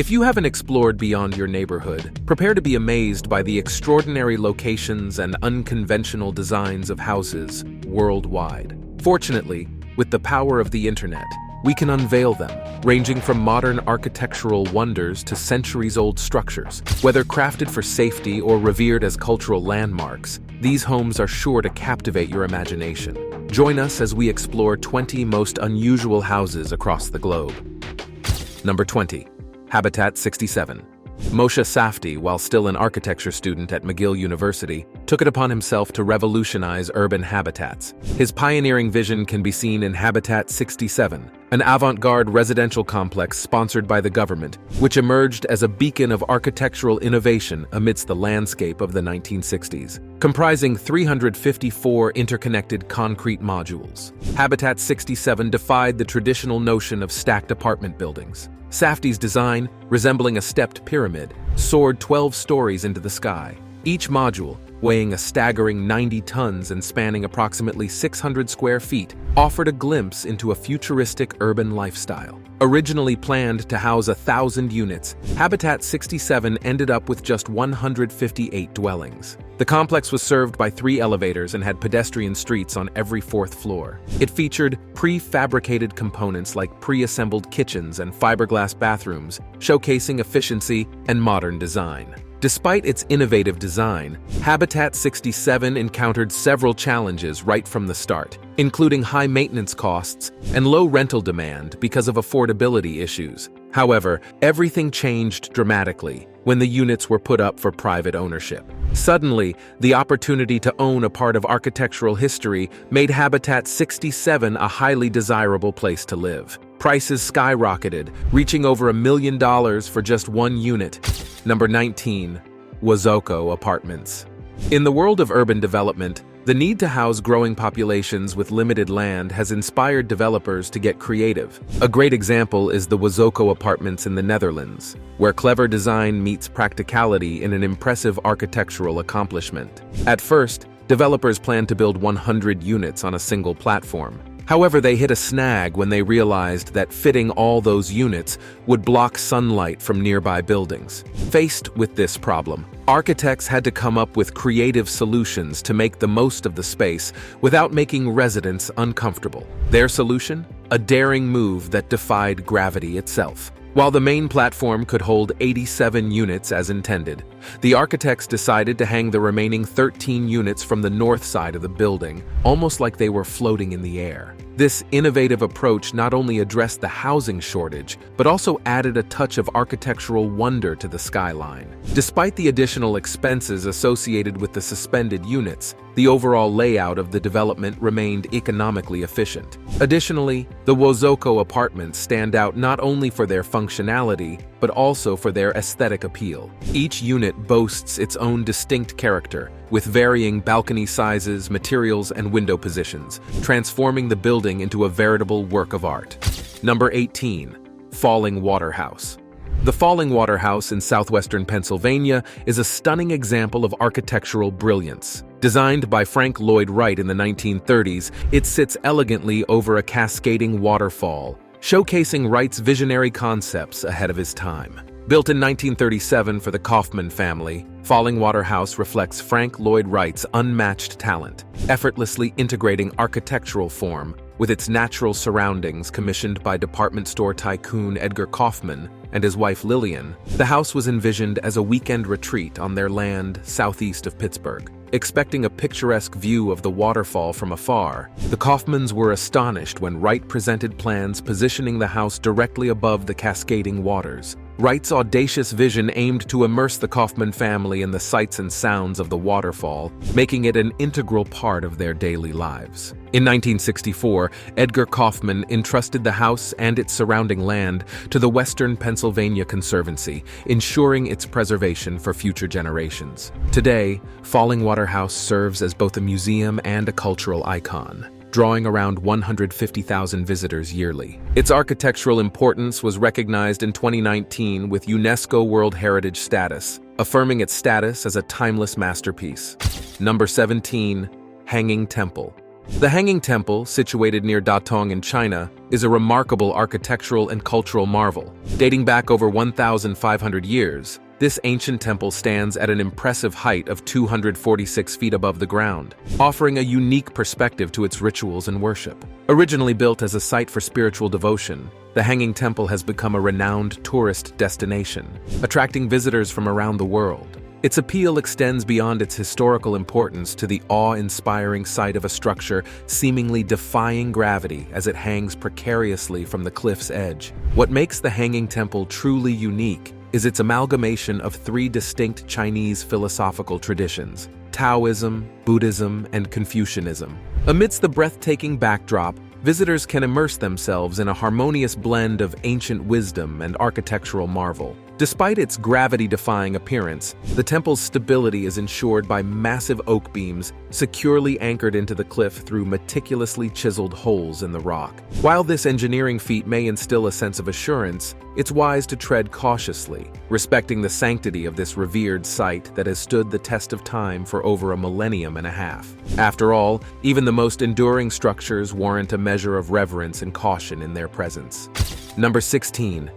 If you haven't explored beyond your neighborhood, prepare to be amazed by the extraordinary locations and unconventional designs of houses worldwide. Fortunately, with the power of the internet, we can unveil them, ranging from modern architectural wonders to centuries-old structures. Whether crafted for safety or revered as cultural landmarks, these homes are sure to captivate your imagination. Join us as we explore 20 most unusual houses across the globe. Number 20. Habitat 67. Moshe Safdie, while still an architecture student at McGill University, took it upon himself to revolutionize urban habitats. His pioneering vision can be seen in Habitat 67, an avant-garde residential complex sponsored by the government, which emerged as a beacon of architectural innovation amidst the landscape of the 1960s. Comprising 354 interconnected concrete modules, Habitat 67 defied the traditional notion of stacked apartment buildings. Safdie's design, resembling a stepped pyramid, soared 12 stories into the sky. Each module, weighing a staggering 90 tons and spanning approximately 600 square feet, offered a glimpse into a futuristic urban lifestyle. Originally planned to house 1,000 units, Habitat 67 ended up with just 158 dwellings. The complex was served by 3 elevators and had pedestrian streets on every 4th floor. It featured prefabricated components like pre-assembled kitchens and fiberglass bathrooms, showcasing efficiency and modern design. Despite its innovative design, Habitat 67 encountered several challenges right from the start, including high maintenance costs and low rental demand because of affordability issues. However, everything changed dramatically when the units were put up for private ownership. Suddenly, the opportunity to own a part of architectural history made Habitat 67 a highly desirable place to live. Prices skyrocketed, reaching over $1 million for just one unit. Number 19. Woko Apartments. In the world of urban development, the need to house growing populations with limited land has inspired developers to get creative. A great example is the Woko Apartments in the Netherlands, where clever design meets practicality in an impressive architectural accomplishment. At first, developers planned to build 100 units on a single platform. However, they hit a snag when they realized that fitting all those units would block sunlight from nearby buildings. Faced with this problem, architects had to come up with creative solutions to make the most of the space without making residents uncomfortable. Their solution? A daring move that defied gravity itself. While the main platform could hold 87 units as intended, the architects decided to hang the remaining 13 units from the north side of the building, almost like they were floating in the air. This innovative approach not only addressed the housing shortage, but also added a touch of architectural wonder to the skyline. Despite the additional expenses associated with the suspended units, the overall layout of the development remained economically efficient. Additionally, the Woko Apartments stand out not only for their functionality, but also for their aesthetic appeal. Each unit boasts its own distinct character, with varying balcony sizes, materials, and window positions, transforming the building into a veritable work of art. Number 18. Falling Water House. The Falling Water House in southwestern Pennsylvania is a stunning example of architectural brilliance. Designed by Frank Lloyd Wright in the 1930s, it sits elegantly over a cascading waterfall, showcasing Wright's visionary concepts ahead of his time. Built in 1937 for the Kaufman family, Falling Water House reflects Frank Lloyd Wright's unmatched talent, effortlessly integrating architectural form with its natural surroundings. Commissioned by department store tycoon Edgar Kaufman and his wife Lillian, the house was envisioned as a weekend retreat on their land southeast of Pittsburgh. Expecting a picturesque view of the waterfall from afar, the Kaufmans were astonished when Wright presented plans positioning the house directly above the cascading waters. Wright's audacious vision aimed to immerse the Kaufman family in the sights and sounds of the waterfall, making it an integral part of their daily lives. In 1964, Edgar Kaufman entrusted the house and its surrounding land to the Western Pennsylvania Conservancy, ensuring its preservation for future generations. Today, Falling Water House serves as both a museum and a cultural icon, drawing around 150,000 visitors yearly. Its architectural importance was recognized in 2019 with UNESCO World Heritage status, affirming its status as a timeless masterpiece. Number 17. Hanging Temple. The Hanging Temple, situated near Datong in China, is a remarkable architectural and cultural marvel. Dating back over 1,500 years, this ancient temple stands at an impressive height of 246 feet above the ground, offering a unique perspective to its rituals and worship. Originally built as a site for spiritual devotion, the Hanging Temple has become a renowned tourist destination, attracting visitors from around the world. Its appeal extends beyond its historical importance to the awe-inspiring sight of a structure seemingly defying gravity as it hangs precariously from the cliff's edge. What makes the Hanging Temple truly unique is its amalgamation of three distinct Chinese philosophical traditions: Taoism, Buddhism, and Confucianism. Amidst the breathtaking backdrop, visitors can immerse themselves in a harmonious blend of ancient wisdom and architectural marvel. Despite its gravity-defying appearance, the temple's stability is ensured by massive oak beams securely anchored into the cliff through meticulously chiseled holes in the rock. While this engineering feat may instill a sense of assurance, it's wise to tread cautiously, respecting the sanctity of this revered site that has stood the test of time for over a millennium and a half. After all, even the most enduring structures warrant a measure of reverence and caution in their presence. Number 16.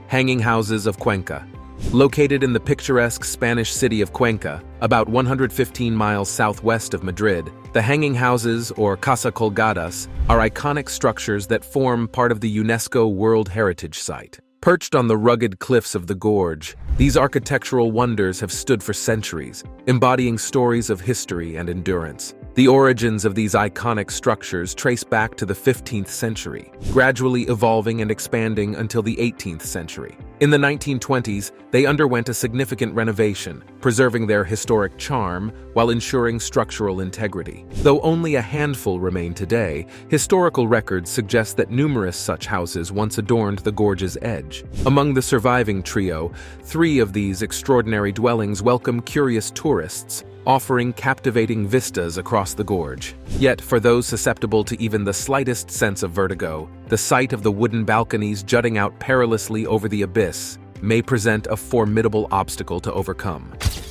Hanging Houses of Cuenca. Located in the picturesque Spanish city of Cuenca, about 115 miles southwest of Madrid, the Hanging Houses, or Casa Colgadas, are iconic structures that form part of the UNESCO World Heritage Site. Perched on the rugged cliffs of the gorge, these architectural wonders have stood for centuries, embodying stories of history and endurance. The origins of these iconic structures trace back to the 15th century, gradually evolving and expanding until the 18th century. In the 1920s, they underwent a significant renovation, preserving their historic charm while ensuring structural integrity. Though only a handful remain today, historical records suggest that numerous such houses once adorned the gorge's edge. Among the surviving trio, 3 of these extraordinary dwellings welcome curious tourists, offering captivating vistas across the gorge. Yet, for those susceptible to even the slightest sense of vertigo, the sight of the wooden balconies jutting out perilously over the abyss may present a formidable obstacle to overcome.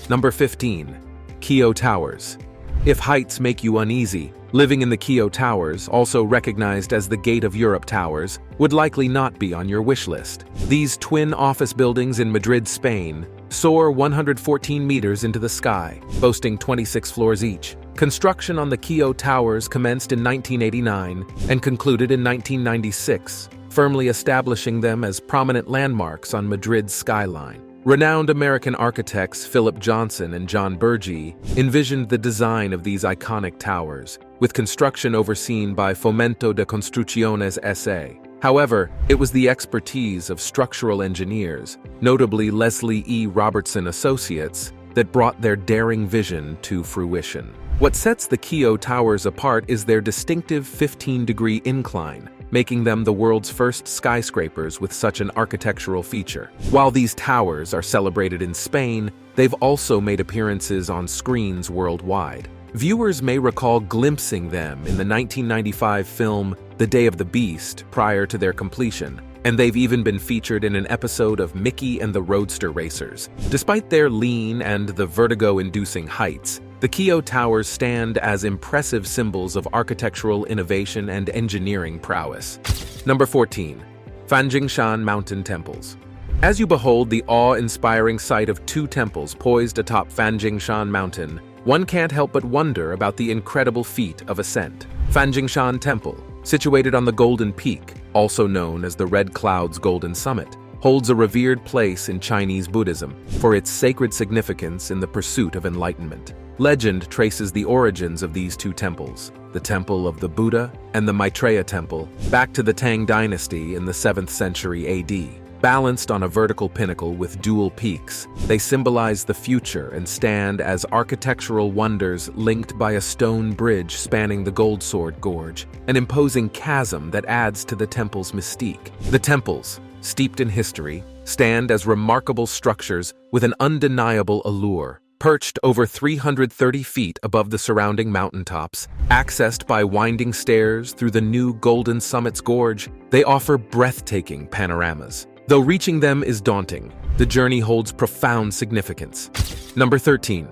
Number 15. Kio Towers. If heights make you uneasy, living in the Kio Towers, also recognized as the Gate of Europe Towers, would likely not be on your wish list. These twin office buildings in Madrid, Spain, soar 114 meters into the sky, boasting 26 floors each. Construction on the Kio Towers commenced in 1989 and concluded in 1996, firmly establishing them as prominent landmarks on Madrid's skyline. Renowned American architects Philip Johnson and John Burgee envisioned the design of these iconic towers, with construction overseen by Fomento de Construcciones S.A. However, it was the expertise of structural engineers, notably Leslie E. Robertson Associates, that brought their daring vision to fruition. What sets the Kio Towers apart is their distinctive 15-degree incline, making them the world's first skyscrapers with such an architectural feature. While these towers are celebrated in Spain, they've also made appearances on screens worldwide. Viewers may recall glimpsing them in the 1995 film The Day of the Beast prior to their completion, and they've even been featured in an episode of Mickey and the Roadster Racers. Despite their lean and the vertigo-inducing heights, the Kio Towers stand as impressive symbols of architectural innovation and engineering prowess. Number 14. Fanging Shan Mountain Temples. As you behold the awe-inspiring sight of 2 temples poised atop Fanging Shan Mountain, one can't help but wonder about the incredible feat of ascent. Fanging Shan Temple, situated on the Golden Peak, also known as the Red Cloud's Golden Summit, holds a revered place in Chinese Buddhism for its sacred significance in the pursuit of enlightenment. Legend traces the origins of these 2 temples, the Temple of the Buddha and the Maitreya Temple, back to the Tang Dynasty in the 7th century AD. Balanced on a vertical pinnacle with dual peaks, they symbolize the future and stand as architectural wonders linked by a stone bridge spanning the Gold Sword Gorge, an imposing chasm that adds to the temple's mystique. The temples, steeped in history, stand as remarkable structures with an undeniable allure. Perched over 330 feet above the surrounding mountaintops, accessed by winding stairs through the new Golden Summit's gorge, they offer breathtaking panoramas. Though reaching them is daunting, the journey holds profound significance. Number 13.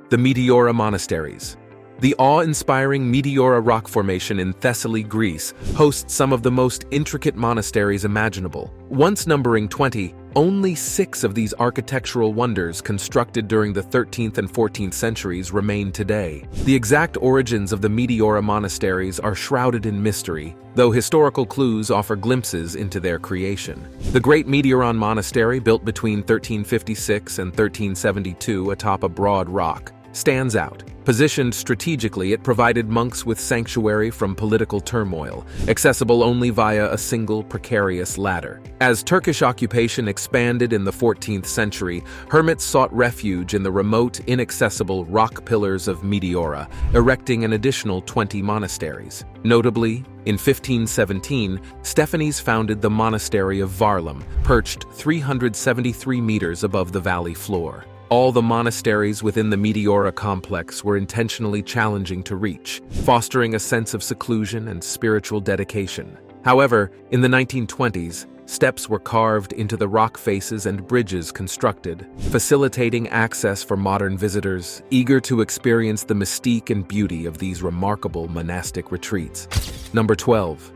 The Meteora Monasteries. The awe-inspiring Meteora rock formation in Thessaly, Greece, hosts some of the most intricate monasteries imaginable. Once numbering 20, only 6 of these architectural wonders constructed during the 13th and 14th centuries remain today. The exact origins of the Meteora monasteries are shrouded in mystery, though historical clues offer glimpses into their creation. The Great Meteoron Monastery, built between 1356 and 1372 atop a broad rock, stands out. Positioned strategically, it provided monks with sanctuary from political turmoil, accessible only via a single precarious ladder. As Turkish occupation expanded in the 14th century, hermits sought refuge in the remote, inaccessible rock pillars of Meteora, erecting an additional 20 monasteries. Notably, in 1517, Stephanes founded the Monastery of Varlam, perched 373 meters above the valley floor. All the monasteries within the Meteora complex were intentionally challenging to reach, fostering a sense of seclusion and spiritual dedication. However, in the 1920s, steps were carved into the rock faces and bridges constructed, facilitating access for modern visitors eager to experience the mystique and beauty of these remarkable monastic retreats. Number 12.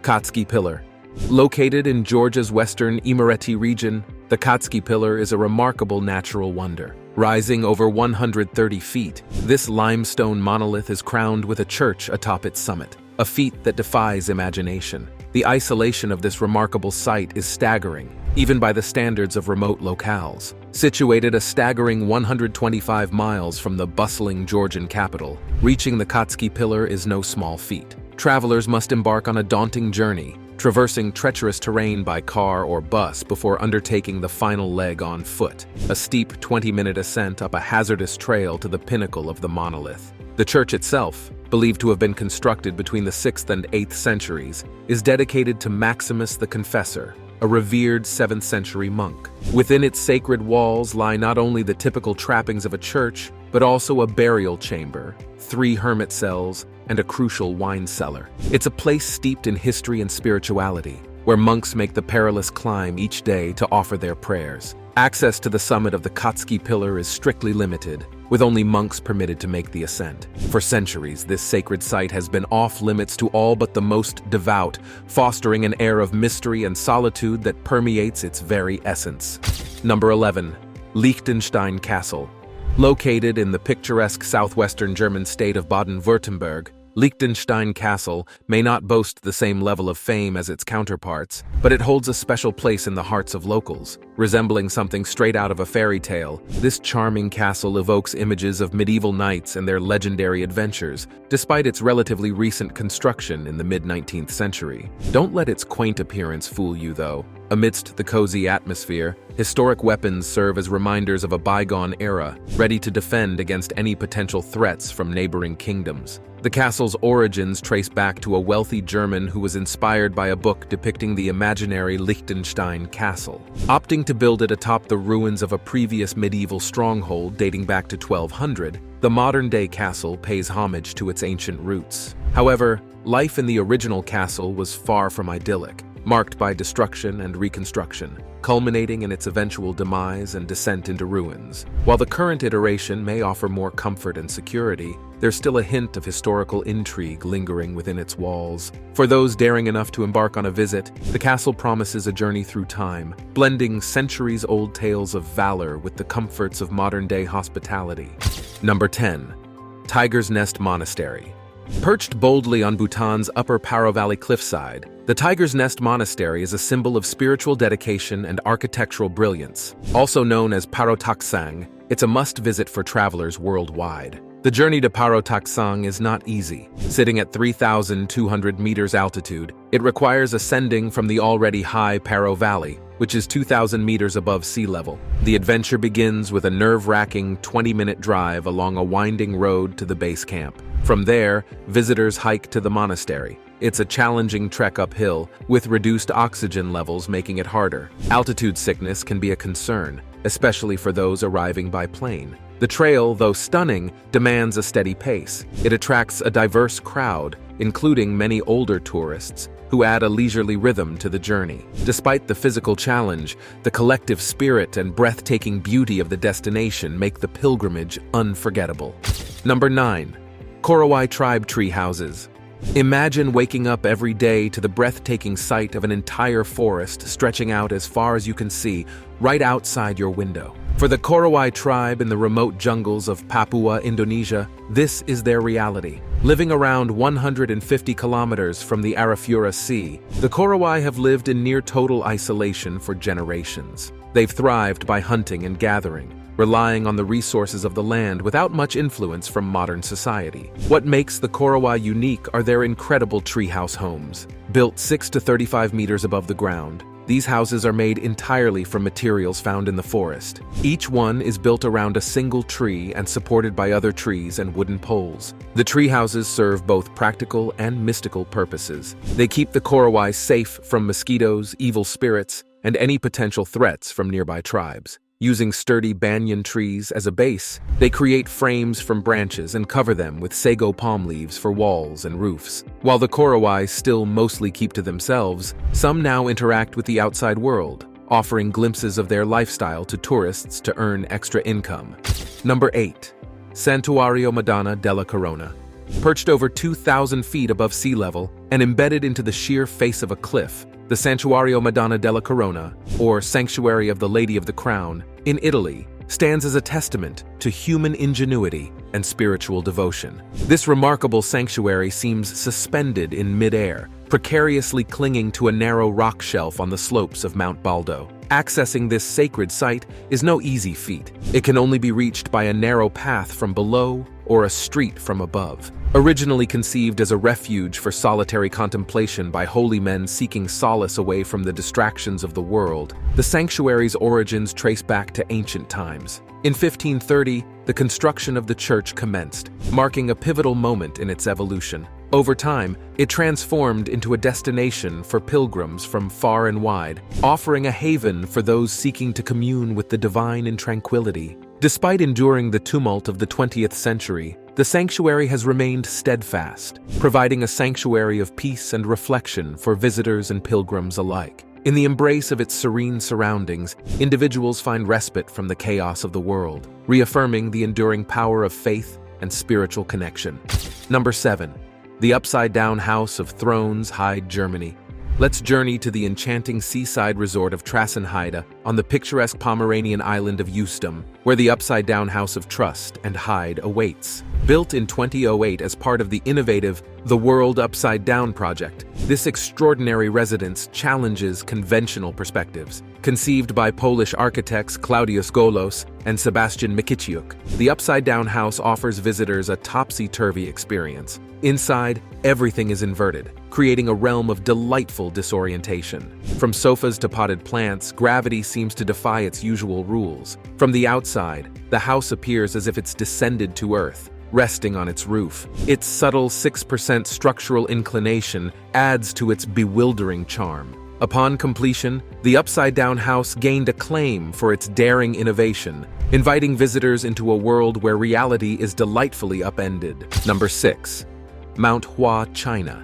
Katsky Pillar. Located in Georgia's western Imereti region, the Katsky Pillar is a remarkable natural wonder. Rising over 130 feet, this limestone monolith is crowned with a church atop its summit, a feat that defies imagination. The isolation of this remarkable site is staggering, even by the standards of remote locales. Situated a staggering 125 miles from the bustling Georgian capital, reaching the Katsky Pillar is no small feat. Travelers must embark on a daunting journey, traversing treacherous terrain by car or bus before undertaking the final leg on foot, a steep 20-minute ascent up a hazardous trail to the pinnacle of the monolith. The church itself, believed to have been constructed between the 6th and 8th centuries, is dedicated to Maximus the Confessor, a revered 7th century monk. Within its sacred walls lie not only the typical trappings of a church, but also a burial chamber, 3 hermit cells, and a crucial wine cellar. It's a place steeped in history and spirituality, where monks make the perilous climb each day to offer their prayers. Access to the summit of the Katsky Pillar is strictly limited, with only monks permitted to make the ascent. For centuries, this sacred site has been off-limits to all but the most devout, fostering an air of mystery and solitude that permeates its very essence. Number 11. Lonstein Castle. Located in the picturesque southwestern German state of Baden-Württemberg, Lonstein Castle may not boast the same level of fame as its counterparts, but it holds a special place in the hearts of locals. Resembling something straight out of a fairy tale, this charming castle evokes images of medieval knights and their legendary adventures, despite its relatively recent construction in the mid-19th century. Don't let its quaint appearance fool you, though. Amidst the cozy atmosphere, historic weapons serve as reminders of a bygone era, ready to defend against any potential threats from neighboring kingdoms. The castle's origins trace back to a wealthy German who was inspired by a book depicting the imaginary Lonstein Castle. Opting to build it atop the ruins of a previous medieval stronghold dating back to 1200, the modern-day castle pays homage to its ancient roots. However, life in the original castle was far from idyllic, marked by destruction and reconstruction, culminating in its eventual demise and descent into ruins. While the current iteration may offer more comfort and security, there's still a hint of historical intrigue lingering within its walls. For those daring enough to embark on a visit, the castle promises a journey through time, blending centuries-old tales of valor with the comforts of modern-day hospitality. Number 10. Tiger's Nest Monastery. Perched boldly on Bhutan's upper Paro Valley cliffside, the Tiger's Nest Monastery is a symbol of spiritual dedication and architectural brilliance. Also known as Paro Taksang, it's a must-visit for travelers worldwide. The journey to Paro Taksang is not easy. Sitting at 3,200 meters altitude, it requires ascending from the already high Paro Valley, which is 2,000 meters above sea level. The adventure begins with a nerve-wracking 20-minute drive along a winding road to the base camp. From there, visitors hike to the monastery. It's a challenging trek uphill, with reduced oxygen levels making it harder. Altitude sickness can be a concern, especially for those arriving by plane. The trail, though stunning, demands a steady pace. It attracts a diverse crowd, including many older tourists, who add a leisurely rhythm to the journey. Despite the physical challenge, the collective spirit and breathtaking beauty of the destination make the pilgrimage unforgettable. Number 9. Korowai tribe tree houses. Imagine waking up every day to the breathtaking sight of an entire forest stretching out as far as you can see, right outside your window. For the Korowai tribe in the remote jungles of Papua, Indonesia, this is their reality. Living around 150 kilometers from the Arafura Sea, the Korowai have lived in near total isolation for generations. They've thrived by hunting and gathering, relying on the resources of the land without much influence from modern society. What makes the Korowai unique are their incredible treehouse homes. Built 6 to 35 meters above the ground, these houses are made entirely from materials found in the forest. Each one is built around a single tree and supported by other trees and wooden poles. The tree houses serve both practical and mystical purposes. They keep the Korowai safe from mosquitoes, evil spirits, and any potential threats from nearby tribes. Using sturdy banyan trees as a base, they create frames from branches and cover them with sago palm leaves for walls and roofs. While the Korowai still mostly keep to themselves, some now interact with the outside world, offering glimpses of their lifestyle to tourists to earn extra income. Number 8. Santuario Madonna della Corona. Perched over 2,000 feet above sea level and embedded into the sheer face of a cliff, the Santuario Madonna della Corona, or Sanctuary of the Lady of the Crown, in Italy, stands as a testament to human ingenuity and spiritual devotion. This remarkable sanctuary seems suspended in mid-air, precariously clinging to a narrow rock shelf on the slopes of Mount Baldo. Accessing this sacred site is no easy feat. It can only be reached by a narrow path from below or a street from above. Originally conceived as a refuge for solitary contemplation by holy men seeking solace away from the distractions of the world, the sanctuary's origins trace back to ancient times. In 1530, the construction of the church commenced, marking a pivotal moment in its evolution. Over time, it transformed into a destination for pilgrims from far and wide, offering a haven for those seeking to commune with the divine in tranquility. Despite enduring the tumult of the 20th century, the sanctuary has remained steadfast, providing a sanctuary of peace and reflection for visitors and pilgrims alike. In the embrace of its serene surroundings, individuals find respite from the chaos of the world, reaffirming the enduring power of faith and spiritual connection. Number 7. The Upside-Down House of Thrones, Hyde, Germany. Let's journey to the enchanting seaside resort of Trassenheide on the picturesque Pomeranian island of Eustum, where the Upside-Down House of Trust and Hyde awaits. Built in 2008 as part of the innovative The World Upside Down project, this extraordinary residence challenges conventional perspectives. Conceived by Polish architects Klaudius Golos and Sebastian Mikiciuk, the Upside-Down House offers visitors a topsy-turvy experience. Inside, everything is inverted, creating a realm of delightful disorientation. From sofas to potted plants, gravity seems to defy its usual rules. From the outside, the house appears as if it's descended to Earth, resting on its roof. Its subtle 6% structural inclination adds to its bewildering charm. Upon completion, the Upside-Down House gained acclaim for its daring innovation, inviting visitors into a world where reality is delightfully upended. Number 6. Mount Hua, China.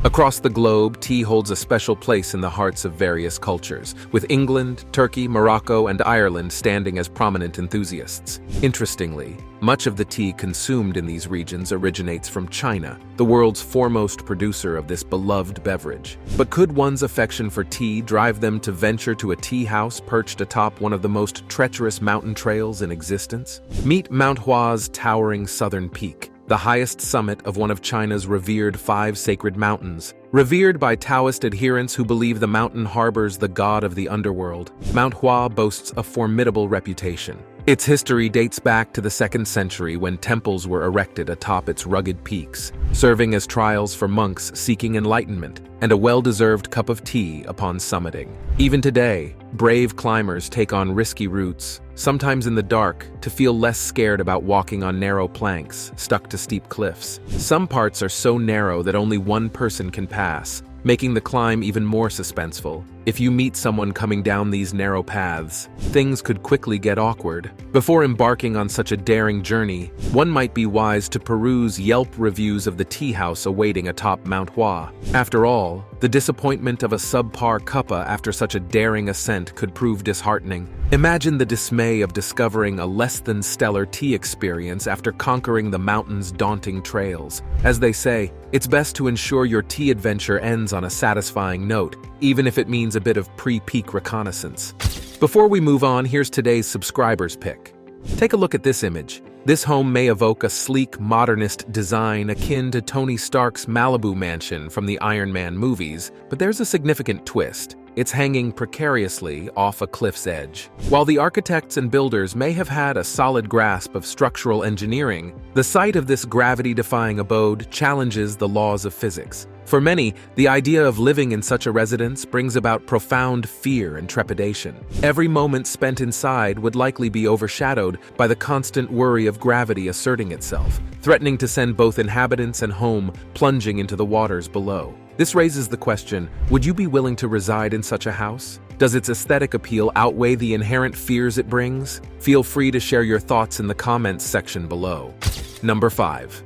Across the globe, tea holds a special place in the hearts of various cultures, with England, Turkey, Morocco, and Ireland standing as prominent enthusiasts. Interestingly, much of the tea consumed in these regions originates from China, the world's foremost producer of this beloved beverage. But could one's affection for tea drive them to venture to a tea house perched atop one of the most treacherous mountain trails in existence? Meet Mount Hua's towering southern peak, the highest summit of one of China's revered 5 sacred mountains. Revered by Taoist adherents who believe the mountain harbors the god of the underworld, Mount Hua boasts a formidable reputation. Its history dates back to the 2nd century when temples were erected atop its rugged peaks, serving as trials for monks seeking enlightenment and a well-deserved cup of tea upon summiting. Even today, brave climbers take on risky routes, sometimes in the dark, to feel less scared about walking on narrow planks stuck to steep cliffs. Some parts are so narrow that only one person can pass, making the climb even more suspenseful. If you meet someone coming down these narrow paths, things could quickly get awkward. Before embarking on such a daring journey, one might be wise to peruse Yelp reviews of the tea house awaiting atop Mount Hua. After all, the disappointment of a subpar cuppa after such a daring ascent could prove disheartening. Imagine the dismay of discovering a less-than-stellar tea experience after conquering the mountain's daunting trails. As they say, it's best to ensure your tea adventure ends on a satisfying note, even if it means a bit of pre-peak reconnaissance. Before we move on, here's today's subscriber's pick. Take a look at this image. This home may evoke a sleek, modernist design akin to Tony Stark's Malibu mansion from the Iron Man movies, but there's a significant twist. It's hanging precariously off a cliff's edge. While the architects and builders may have had a solid grasp of structural engineering, the sight of this gravity-defying abode challenges the laws of physics. For many, the idea of living in such a residence brings about profound fear and trepidation. Every moment spent inside would likely be overshadowed by the constant worry of gravity asserting itself, threatening to send both inhabitants and home plunging into the waters below. This raises the question, would you be willing to reside in such a house? Does its aesthetic appeal outweigh the inherent fears it brings? Feel free to share your thoughts in the comments section below. Number 5.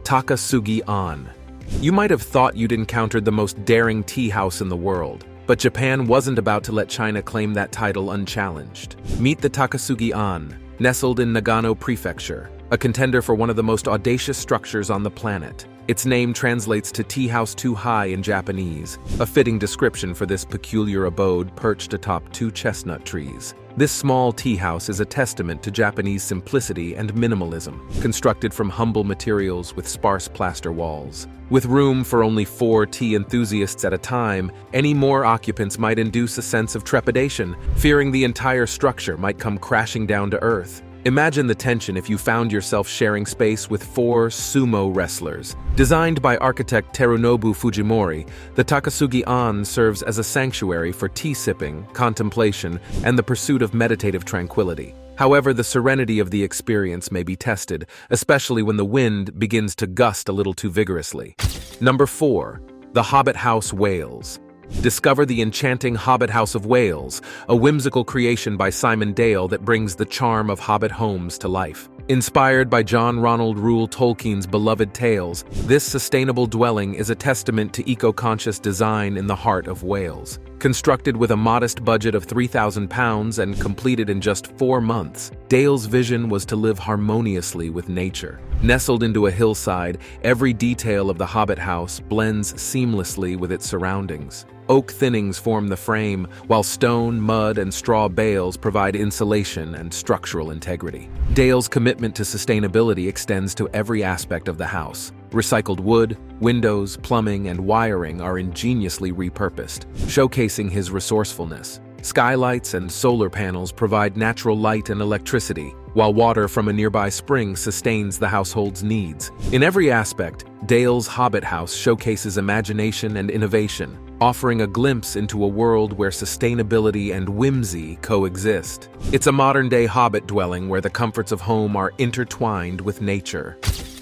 Takasugi An. You might have thought you'd encountered the most daring tea house in the world, but Japan wasn't about to let China claim that title unchallenged. Meet the Takasugi An, nestled in Nagano Prefecture, a contender for one of the most audacious structures on the planet. Its name translates to tea house too high in Japanese, a fitting description for this peculiar abode perched atop 2 chestnut trees. This small tea house is a testament to Japanese simplicity and minimalism, constructed from humble materials with sparse plaster walls. With room for only 4 tea enthusiasts at a time, any more occupants might induce a sense of trepidation, fearing the entire structure might come crashing down to earth. Imagine the tension if you found yourself sharing space with 4 sumo wrestlers. Designed by architect Terunobu Fujimori, the Takasugi An serves as a sanctuary for tea sipping, contemplation, and the pursuit of meditative tranquility. However, the serenity of the experience may be tested, especially when the wind begins to gust a little too vigorously. Number 4. The Hobbit House, Wales. Discover the enchanting Hobbit House of Wales, a whimsical creation by Simon Dale that brings the charm of Hobbit homes to life. Inspired by John Ronald Reuel Tolkien's beloved tales, this sustainable dwelling is a testament to eco-conscious design in the heart of Wales. Constructed with a modest budget of £3,000 and completed in just 4 months, Dale's vision was to live harmoniously with nature. Nestled into a hillside, every detail of the Hobbit House blends seamlessly with its surroundings. Oak thinnings form the frame, while stone, mud, and straw bales provide insulation and structural integrity. Dale's commitment to sustainability extends to every aspect of the house. Recycled wood, windows, plumbing, and wiring are ingeniously repurposed, showcasing his resourcefulness. Skylights and solar panels provide natural light and electricity, while water from a nearby spring sustains the household's needs. In every aspect, Dale's Hobbit House showcases imagination and innovation, offering a glimpse into a world where sustainability and whimsy coexist. It's a modern-day Hobbit dwelling where the comforts of home are intertwined with nature.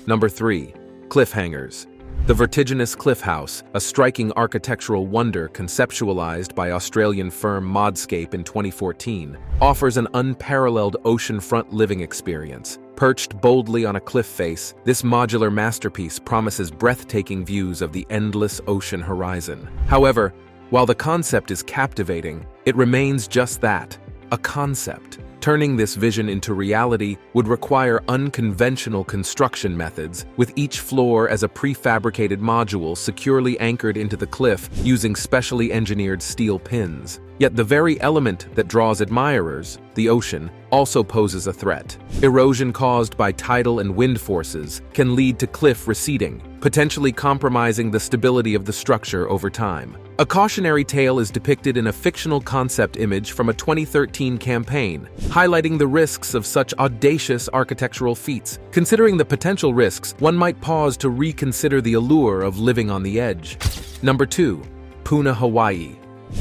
Number 3. Cliffhangers. The vertiginous Cliff House, a striking architectural wonder conceptualized by Australian firm Modscape in 2014, offers an unparalleled oceanfront living experience. Perched boldly on a cliff face, this modular masterpiece promises breathtaking views of the endless ocean horizon. However, while the concept is captivating, it remains just that, a concept. Turning this vision into reality would require unconventional construction methods, with each floor as a prefabricated module securely anchored into the cliff using specially engineered steel pins. Yet the very element that draws admirers, the ocean, also poses a threat. Erosion caused by tidal and wind forces can lead to cliff receding, potentially compromising the stability of the structure over time. A cautionary tale is depicted in a fictional concept image from a 2013 campaign, highlighting the risks of such audacious architectural feats. Considering the potential risks, one might pause to reconsider the allure of living on the edge. Number 2. Puna Hawaii.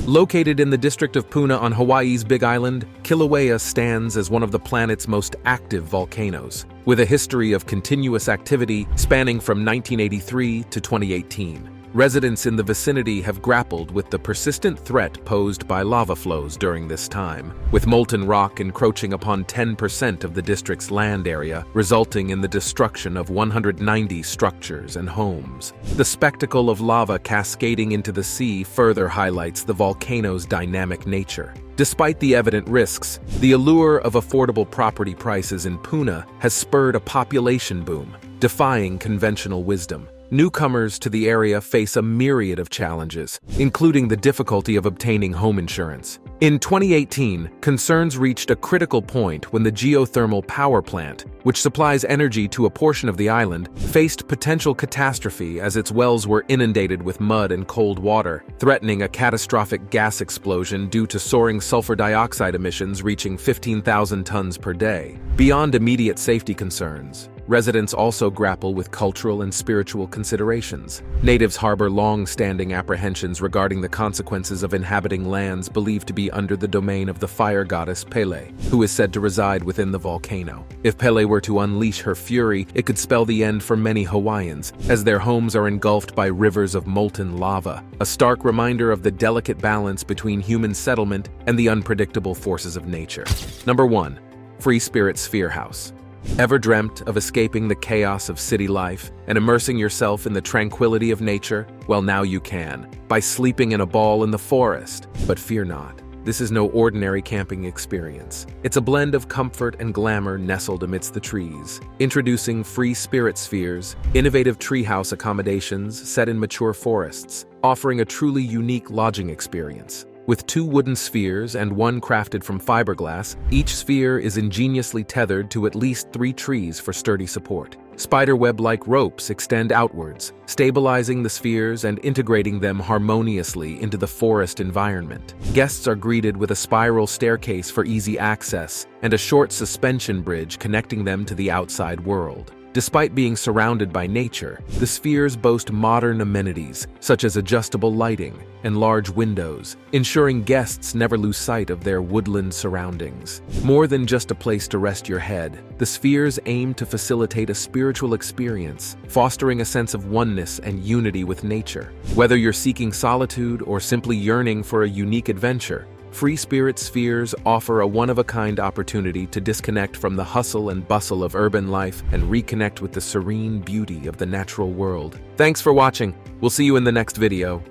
Located in the district of Puna on Hawaii's Big Island, Kilauea stands as one of the planet's most active volcanoes, with a history of continuous activity spanning from 1983 to 2018. Residents in the vicinity have grappled with the persistent threat posed by lava flows during this time, with molten rock encroaching upon 10% of the district's land area, resulting in the destruction of 190 structures and homes. The spectacle of lava cascading into the sea further highlights the volcano's dynamic nature. Despite the evident risks, the allure of affordable property prices in Puna has spurred a population boom, defying conventional wisdom. Newcomers to the area face a myriad of challenges, including the difficulty of obtaining home insurance. In 2018, concerns reached a critical point when the geothermal power plant, which supplies energy to a portion of the island, faced potential catastrophe as its wells were inundated with mud and cold water, threatening a catastrophic gas explosion due to soaring sulfur dioxide emissions reaching 15,000 tons per day. Beyond immediate safety concerns, residents also grapple with cultural and spiritual considerations. Natives harbor long-standing apprehensions regarding the consequences of inhabiting lands believed to be under the domain of the fire goddess Pele, who is said to reside within the volcano. If Pele were to unleash her fury, it could spell the end for many Hawaiians, as their homes are engulfed by rivers of molten lava, a stark reminder of the delicate balance between human settlement and the unpredictable forces of nature. Number 1. Free Spirit Sphere House. Ever dreamt of escaping the chaos of city life and immersing yourself in the tranquility of nature? Well, now you can, by sleeping in a ball in the forest. But fear not. This is no ordinary camping experience. It's a blend of comfort and glamour nestled amidst the trees. Introducing Free Spirit Spheres, innovative treehouse accommodations set in mature forests, offering a truly unique lodging experience. With 2 wooden spheres and 1 crafted from fiberglass, each sphere is ingeniously tethered to at least 3 trees for sturdy support. Spiderweb-like ropes extend outwards, stabilizing the spheres and integrating them harmoniously into the forest environment. Guests are greeted with a spiral staircase for easy access and a short suspension bridge connecting them to the outside world. Despite being surrounded by nature, the spheres boast modern amenities, such as adjustable lighting and large windows, ensuring guests never lose sight of their woodland surroundings. More than just a place to rest your head, the spheres aim to facilitate a spiritual experience, fostering a sense of oneness and unity with nature. Whether you're seeking solitude or simply yearning for a unique adventure, Free Spirit Spheres offer a one-of-a-kind opportunity to disconnect from the hustle and bustle of urban life and reconnect with the serene beauty of the natural world. Thanks for watching. We'll see you in the next video.